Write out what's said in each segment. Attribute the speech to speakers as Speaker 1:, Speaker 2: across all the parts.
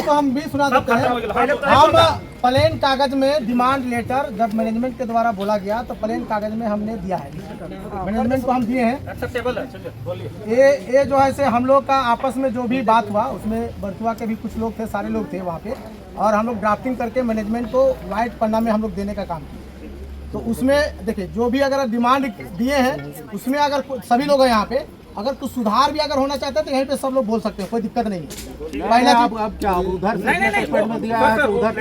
Speaker 1: तो हम भी सुना देते हैं। हम प्लेन कागज में डिमांड लेटर जब मैनेजमेंट के द्वारा बोला गया तो प्लेन कागज में हमने दिया है, मैनेजमेंट को हम दिए हैं।
Speaker 2: एक्सेप्टेबल है, चलिए बोलिए।
Speaker 1: ये जो है से हम लोग का आपस में जो भी बात हुआ उसमें बरतुआ के भी कुछ लोग थे, सारे लोग थे वहाँ पे, और हम लोग ड्राफ्टिंग करके मैनेजमेंट को वाइट पन्ना में हम लोग देने का काम किया। तो उसमें देखिए जो भी अगर डिमांड दिए हैं उसमें अगर सभी लोग हैं यहाँ पे, अगर कुछ सुधार भी अगर होना चाहते हैं तो यहीं पे सब लोग बोल सकते हैं, कोई दिक्कत नहीं है। पहला
Speaker 3: अब क्या उधर में दिया है तो उधर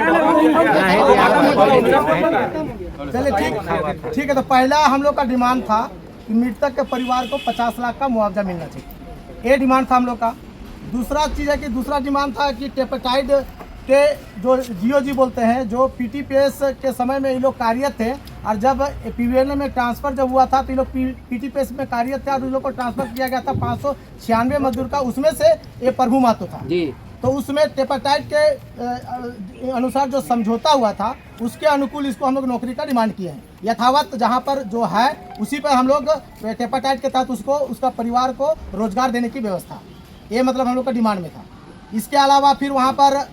Speaker 1: चलिए ठीक है। तो पहला हम लोग का डिमांड था कि मृतक के परिवार को 50 लाख का मुआवजा मिलना चाहिए, ये डिमांड था हम लोग का। दूसरा चीज़ है कि दूसरा डिमांड था कि टेपेटाइड के जो जीओजी बोलते हैं, जो पीटीपीएस के समय में ये लोग कार्यरत थे, और जब पीवीएनए में ट्रांसफ़र जब हुआ था तो ये लोग पीटीपीएस में कार्यरत थे और उन लोग को ट्रांसफ़र किया गया था 596 मजदूर का, उसमें से ये प्रभु महतो था जी। तो उसमें टेपेटाइड के अनुसार जो समझौता हुआ था उसके अनुकूल इसको हम लोग नौकरी का डिमांड किए हैं। यथावत जहाँ पर जो है उसी पर हम लोग टेपेटाइड के तहत उसको उसका परिवार को रोजगार देने की व्यवस्था, ये मतलब हम लोग का डिमांड में था। इसके अलावा फिर वहाँ पर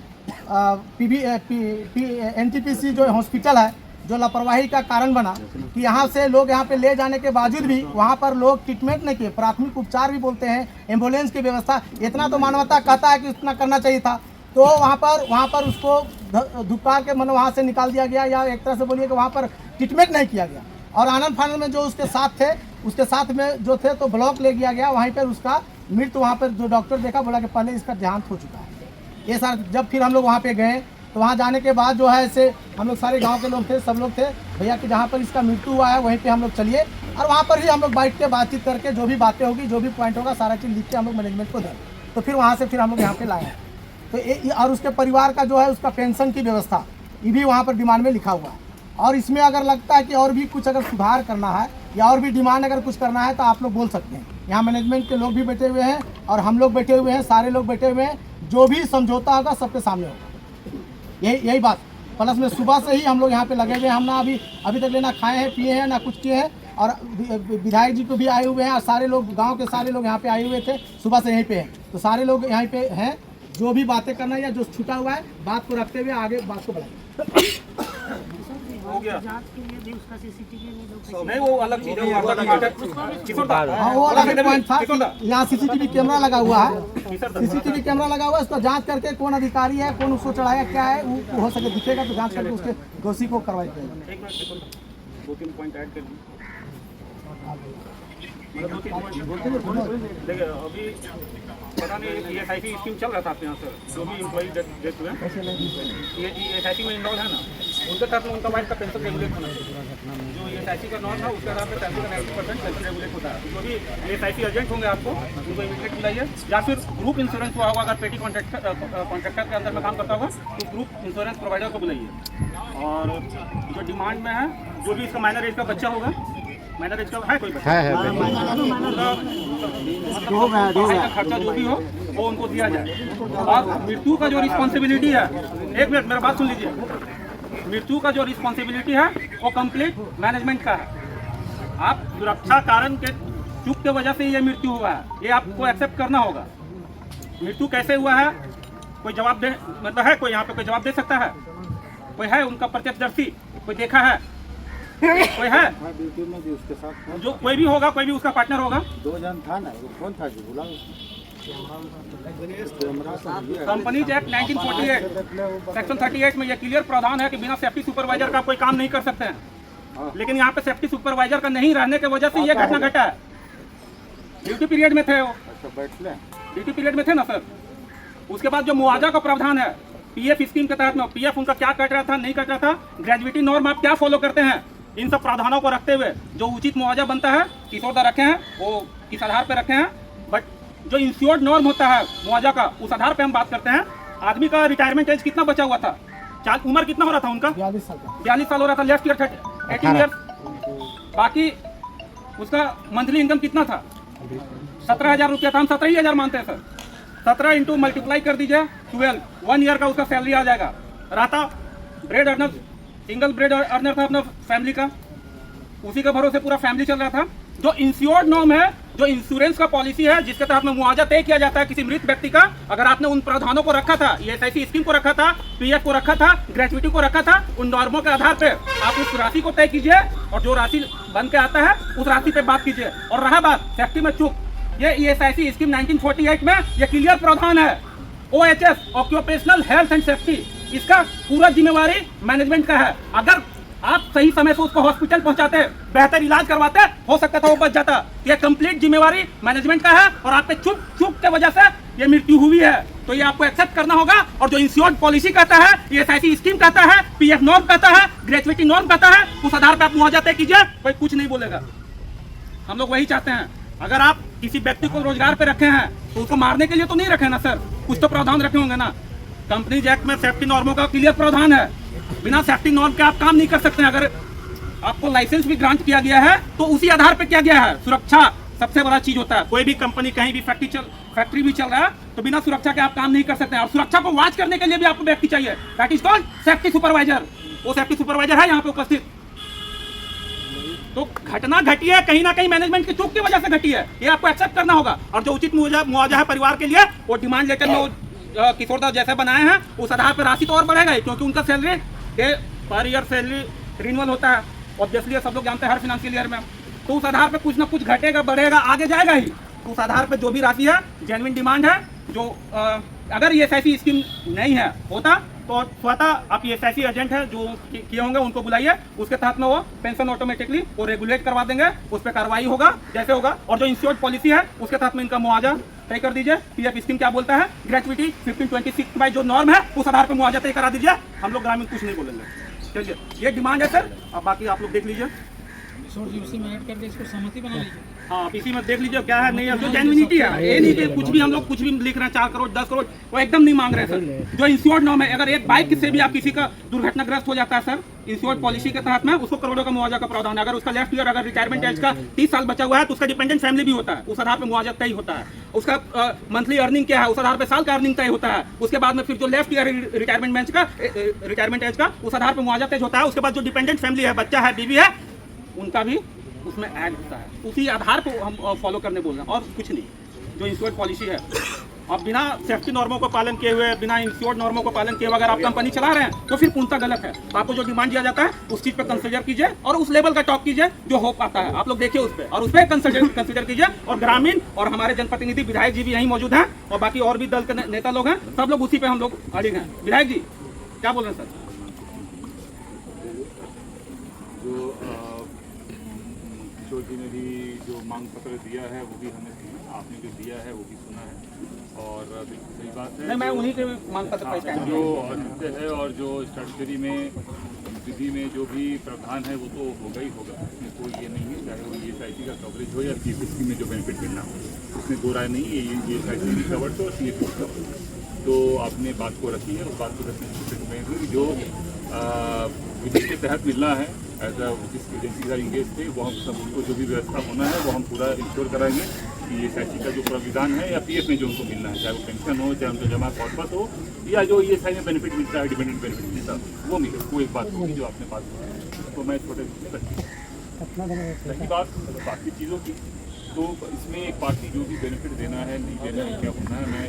Speaker 1: एनटीपीसी जो हॉस्पिटल है, जो लापरवाही का कारण बना कि यहाँ से लोग यहाँ पे ले जाने के बावजूद भी वहाँ पर लोग ट्रीटमेंट नहीं किए, प्राथमिक उपचार भी बोलते हैं, एम्बुलेंस की व्यवस्था, इतना तो मानवता कहता है कि इतना करना चाहिए था। तो वहाँ पर उसको धुक्कार के वहाँ से निकाल दिया गया, या एक तरह से बोलिए कि वहाँ पर ट्रीटमेंट नहीं किया गया। और आनंद फानंद में जो उसके साथ थे, उसके साथ में जो थे तो ब्लॉक ले गया गया, वहीं पर उसका मृत्यु, वहाँ पर जो डॉक्टर देखा बोला कि पहले इसका देहांत हो चुका है। ये सर जब फिर हम लोग वहाँ पे गए तो वहाँ जाने के बाद जो है ऐसे हम लोग सारे गांव के लोग थे, सब लोग थे, भैया कि जहाँ पर इसका मृत्यु हुआ है वहीं पे हम लोग चलिए, और वहाँ पर ही हम लोग बैठ के बातचीत करके जो भी बातें होगी, जो भी पॉइंट होगा, सारा चीज़ लिख के हम लोग मैनेजमेंट को दें। तो फिर वहाँ से फिर हम लोग यहाँ पे लाए। तो और उसके परिवार का जो है उसका पेंशन की व्यवस्था ये भी वहाँ पर डिमांड में लिखा हुआ है। और इसमें अगर लगता है कि और भी कुछ अगर सुधार करना है या और भी डिमांड अगर कुछ करना है तो आप लोग बोल सकते हैं। यहाँ मैनेजमेंट के लोग भी बैठे हुए हैं और हम लोग बैठे हुए हैं, सारे लोग बैठे हुए हैं, जो भी समझौता होगा सबके सामने होगा। यही बात। प्लस में सुबह से ही हम लोग यहाँ पे लगे हुए हैं, हम ना अभी तक लेना खाए हैं, पिए हैं, ना कुछ किए हैं। और विधायक जी को भी आए हुए हैं और सारे लोग गांव के सारे लोग यहाँ पे आए हुए थे, सुबह से यहीं पे हैं। तो सारे लोग यहाँ पे हैं, जो भी बातें करना है या जो छूटा हुआ है बात को रखते हुए आगे बात को बढ़ाएं।
Speaker 2: हो गया
Speaker 4: जांच के लिए भी उसका सीसीटीवी में
Speaker 2: नहीं, वो अलग चीज है, वो
Speaker 1: अलग पॉइंट था। यहाँ सीसीटीवी कैमरा लगा हुआ है, सीसीटीवी कैमरा लगा हुआ है, उसको जांच करके कौन अधिकारी है, कौन उसको चढ़ाया, क्या है, वो हो सके दिखेगा तो जांच करके उसके दोषी को कार्रवाई करेगी।
Speaker 2: 2-3 पॉइंट ऐड कर देखिए, अभी पता नहीं ESIC स्कीम चल रहा था आपके यहाँ सर, जो भी एम्प्लॉई डेथ हुए ये ESIC में इन्वॉल्व है ना, उनके तहत में उनका वाइफ का पेंशन रेगुलेट होना चाहिए। जो ESIC का नॉर्म था उसके आधार पर 90% पेंशन रेगुलेट होता है। जो भी ESIC एजेंट होंगे आपको उनको इमीडिएट बुलाइए, या फिर ग्रुप इंश्योरेंस हुआ होगा, अगर पेटी कॉन्ट्रैक्टर के अंदर में काम करता होगा तो ग्रुप इंश्योरेंस प्रोवाइडर को बुलाइए। और जो डिमांड में है, जो भी इसका माइनर एज का बच्चा होगा, माइनर एज का है कोई बच्चा है खर्चा जो भी हो वो उनको दिया जाए। और मृत्यु का जो रिस्पॉन्सिबिलिटी है, एक मिनट मेरा बात सुन लीजिए, मृत्यु का जो रिस्पॉन्सिबिलिटी है वो कंप्लीट मैनेजमेंट का है। आप सुरक्षा कारण के चूक के वजह से ये मृत्यु हुआ है, ये आपको एक्सेप्ट करना होगा। मृत्यु कैसे हुआ है कोई जवाब दे, मतलब है कोई यहाँ पे कोई जवाब दे सकता है? कोई है उनका प्रत्यक्षदर्शी, कोई देखा है, कोई है?
Speaker 3: उसके साथ
Speaker 2: जो कोई भी होगा, कोई भी उसका पार्टनर होगा।
Speaker 3: 2 जन था ना, कौन था जी बुला?
Speaker 2: कंपनीज एक्ट 1948 सेक्शन 38 में यह क्लियर प्रावधान है कि बिना सेफ्टी सुपरवाइजर का कोई काम नहीं कर सकते हैं। लेकिन यहाँ पे सेफ्टी सुपरवाइजर का नहीं रहने की वजह से यह घटना घटा है। ड्यूटी पीरियड में थे वो, ड्यूटी पीरियड में थे ना सर। उसके बाद जो मुआवजा का प्रावधान है PF स्कीम के तहत में, PF उनका क्या कट रहा था, नहीं कट रहा था, ग्रेजुएटी नॉर्म आप क्या फॉलो करते हैं, इन सब प्रावधानों को रखते हुए जो उचित मुआवजा बनता है किशोरदा रखे हैं, वो किस आधार पर रखे हैं। बट जो इंश्योर्ड नॉर्म होता है मुआवजा का, उस आधार पे हम बात करते हैं। आदमी का रिटायरमेंट एज कितना बचा हुआ था, उम्र कितना हो रहा था उनका? 42 साल हो रहा था। Left ear 18 year. बाकी उसका मंथली इनकम कितना था? 17,000 रुपया था। हम 17,000 मानते हैं सर। 17 इंटू मल्टीप्लाई कर दीजिए 12, 1 ईयर का उसका सैलरी आ जाएगा। रहता bread earner, single bread earner था अपना फैमिली का, उसी के भरोसे पूरा फैमिली चल रहा था। जो इंश्योर्ड नॉर्म है जो इंश्योरेंस का पॉलिसी है जिसके तहत में मुआवजा तय किया जाता है किसी मृत व्यक्ति का, अगर आपने उन प्रावधानों को रखा था, ESIC स्कीम को रखा था, PF को रखा था, ग्रेचुइटी को रखा था, उन नॉर्मों के आधार पे आप उस राशि को तय कीजिए और जो राशि बन के आता है उस राशि पे बात कीजिए। और रहा बात सेफ्टी में चूक, ये ESIC स्कीम 1948 में ये क्लियर प्रावधान है, OHS occupational health and safety, इसका पूरा जिम्मेवारी मैनेजमेंट का है। अगर आप सही समय से उसको हॉस्पिटल पहुंचाते, बेहतर इलाज करवाते, हो सकता था वो बच जाता। ये कंप्लीट जिम्मेवारी मैनेजमेंट का है और आपके चूक के वजह से ये मृत्यु हुई है, तो ये आपको एक्सेप्ट करना होगा। और जो इंश्योर्ड पॉलिसी कहता है, ESIC स्कीम कहता है, PF नॉर्म कहता है, ग्रेचुइटी नॉर्म कहता है, उस आधार पर आप मुआवजा तय कीजिए, कोई कुछ नहीं बोलेगा। हम लोग वही चाहते हैं। अगर आप किसी व्यक्ति को रोजगार पे रखे हैं तो उसको मारने के लिए तो नहीं रखे ना सर, कुछ तो प्रावधान रखे होंगे ना। कंपनीज एक्ट में सेफ्टी नॉर्मों का क्लियर प्रावधान है, बिना सेफ्टी नॉर्म के आप काम नहीं कर सकते हैं। अगर आपको लाइसेंस भी ग्रांट किया गया है तो उसी आधार पर किया गया है। सुरक्षा सबसे बड़ा चीज होता है। कोई भी कंपनी कहीं भी फैक्ट्री भी चल रहा है तो बिना सुरक्षा के आप काम नहीं कर सकते हैं। और सुरक्षा को वॉच करने के लिए भी आपको व्यक्ति चाहिए, that is called safety supervisor. वो सेफ्टी सुपरवाइजर है यहाँ पे उपस्थित। तो घटना घटी है कहीं ना कहीं मैनेजमेंट की चूक की वजह से घटी है, ये आपको एक्सेप्ट करना होगा। और जो उचित मुआवजा है परिवार के लिए, वो डिमांड लेटर में किशोर दास जैसे बनाए हैं उस आधार पर राशि तो और बढ़ेगा ही, क्योंकि उनका salary per year salary renewal होता है ऑब्वियसली, सब लोग जानते हैं हर फाइनेंशियल ईयर में। तो उस आधार पर कुछ ना कुछ घटेगा, बढ़ेगा, आगे जाएगा ही। तो उस आधार पर जो भी राशि है जेन्युइन डिमांड है। जो अगर ESIC स्कीम नहीं है होता तो स्वतः आप ESIC एजेंट है जो किए होंगे उनको बुलाइए, उसके तहत में वो पेंशन ऑटोमेटिकली वो रेगुलेट करवा देंगे, उस पर कार्रवाई होगा जैसे होगा। और जो इंश्योर्ड पॉलिसी है उसके तहत में इनका मुआवजा तय कर दीजिए। PF स्कीम क्या बोलता है, ग्रेचुइटी 1526 बाई जो नॉर्म है उस आधार पर मुआवजा तय करा दीजिए। हम लोग ग्रामीण कुछ नहीं बोलेंगे। चलिए ये डिमांड है सर, अब बाकी आप लोग देख लीजिए।
Speaker 5: इसी में ऐड करके इसको सहमति बना लीजिए।
Speaker 2: हाँ, इसी में देख लीजिए क्या है नहीं है, जो जेन्युइनिटी है। ये नहीं कि कुछ भी हम लोग कुछ भी लिख रहे हैं 4 करोड़ 10 करोड़, वो एकदम नहीं मांग रहे सर। जो इंश्योर्ड नॉर्म है, अगर एक बाइक से भी आप किसी का दुर्घटनाग्रस्त हो जाता है सर, इंश्योर्ड पॉलिसी के तहत में उसको करोड़ों का मुआवजा का प्रावधान है। अगर उसका लेफ्ट ईयर अगर रिटायरमेंट एज का 30 साल बचा हुआ है तो उसका डिपेंडेंट फैमिली भी होता है, उस आधार पर मुआवजा तय होता है। उसका मंथली अर्निंग क्या है उस आधार पर साल का अर्निंग तय होता है। उसके बाद में फिर जो लेफ्ट ईयर रिटायरमेंट एज का उस आधार पर मुआवजा तय होता है। उसके बाद जो डिपेंडेंट फैमिली है, बच्चा है, बीवी है, उनका भी उसमें ऐड होता है। उसी आधार पर हम फॉलो करने बोल रहे हैं और कुछ नहीं। जो इंश्योर्ड पॉलिसी है, अब बिना सेफ्टी नॉर्मों को पालन किए हुए, बिना इंश्योर्ड नॉर्मों को पालन किए हुए अगर आप कंपनी चला रहे हैं तो फिर पूर्णतः गलत है। तो आपको जो डिमांड दिया जाता है उस चीज पर कंसिडर कीजिए और उस लेवल का टॉप कीजिए जो हो पाता है। आप लोग देखिए उस पर और उस पर कंसिडर कीजिए। और ग्रामीण और हमारे जनप्रतिनिधि विधायक जी भी यहीं मौजूद हैं और बाकी और भी दल के नेता लोग हैं, सब लोग उसी पे हम लोग अड़िग हैं। विधायक जी क्या बोल रहे हैं सर?
Speaker 6: किशोर जी ने भी जो मांग पत्र दिया है वो भी हमें सुना, आपने जो दिया है वो भी सुना है और बिल्कुल सही बात है।
Speaker 2: नहीं, मैं उन्हीं के मांग पत्र पर स्टैंड
Speaker 6: जो औचित्य है और जो स्टैट्यूटरी में विधि में जो भी प्रावधान है वो तो होगा ही होगा, उसमें कोई ये नहीं है। चाहे वो ESIC का कवरेज हो या PF स्कीम में जो बेनिफिट मिलना हो, उसमें दो राय नहीं है। ये ESIC भी कवर्ड हो और PF भी कवर्ड। तो आपने बात को रखी है, उस बात को रखने में जो विधि के तहत मिलना है एज जिस एजेंसी का इंगेज थे वो हम सब उनको जो भी व्यवस्था होना है वो हम पूरा इंश्योर कराएंगे कि ESIC का जो प्राविधान है या PF में जो उनको मिलना है, चाहे वो पेंशन हो, चाहे उनको जमा कॉर्पस हो या जो ESI में बेनिफिट मिलता है, डिपेंडेंट बेनिफिट मिलता है, वो मिले। वो एक बात होगी जो आपने बात की, उसको मैं छोटे में रखी। रही बात बाकी चीज़ों की, तो इसमें एक पार्टी जो भी बेनिफिट देना है, नहीं देना है, क्या होना है, मैं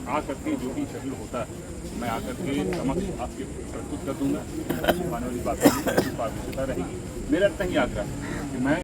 Speaker 6: आ करके जो भी शेड्यूल होता है मैं आकर के समक्ष आपके प्रस्तुत कर दूंगा। आने वाली बातों में पारदर्शिता रहेगी। मेरा इतना ही आग्रह है कि मैं